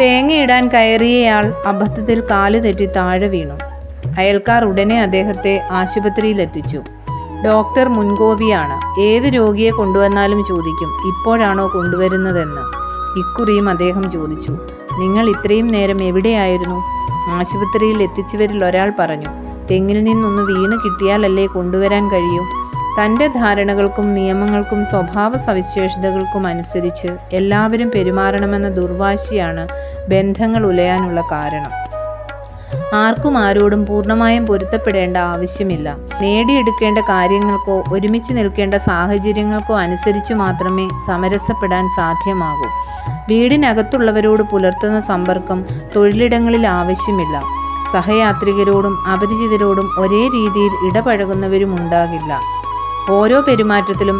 തേങ്ങയിടാൻ കയറിയയാൾ അബദ്ധത്തിൽ കാല് തെറ്റി താഴെ വീണു. അയൽക്കാർ ഉടനെ അദ്ദേഹത്തെ ആശുപത്രിയിലെത്തിച്ചു. ഡോക്ടർ മുൻകോപിയാണ്. ഏത് രോഗിയെ കൊണ്ടുവന്നാലും ചോദിക്കും, ഇപ്പോഴാണോ കൊണ്ടുവരുന്നതെന്ന്. ഇക്കുറിയും അദ്ദേഹം ചോദിച്ചു, നിങ്ങൾ ഇത്രയും നേരം എവിടെയായിരുന്നു? ആശുപത്രിയിൽ എത്തിച്ചവരിൽ ഒരാൾ പറഞ്ഞു, തെങ്ങിൽ നിന്നൊന്ന് വീണ് കിട്ടിയാലല്ലേ കൊണ്ടുവരാൻ കഴിയൂ. തൻ്റെ ധാരണകൾക്കും നിയമങ്ങൾക്കും സ്വഭാവ സവിശേഷതകൾക്കും അനുസരിച്ച് എല്ലാവരും പെരുമാറണമെന്ന ദുർവാശിയാണ് ബന്ധങ്ങൾ ഉലയാനുള്ള കാരണം. ആർക്കും ആരോടും പൂർണ്ണമായും പൊരുത്തപ്പെടേണ്ട ആവശ്യമില്ല. നേടിയെടുക്കേണ്ട കാര്യങ്ങൾക്കോ ഒരുമിച്ച് നിൽക്കേണ്ട സാഹചര്യങ്ങൾക്കോ അനുസരിച്ച് മാത്രമേ സമരസപ്പെടാൻ സാധ്യമാകൂ. വീടിനകത്തുള്ളവരോട് പുലർത്തുന്ന സമ്പർക്കം തൊഴിലിടങ്ങളിൽ ആവശ്യമില്ല. സഹയാത്രികരോടും അപരിചിതരോടും ഒരേ രീതിയിൽ ഇടപഴകുന്നവരും ഉണ്ടാകില്ല. ഓരോ പെരുമാറ്റത്തിലും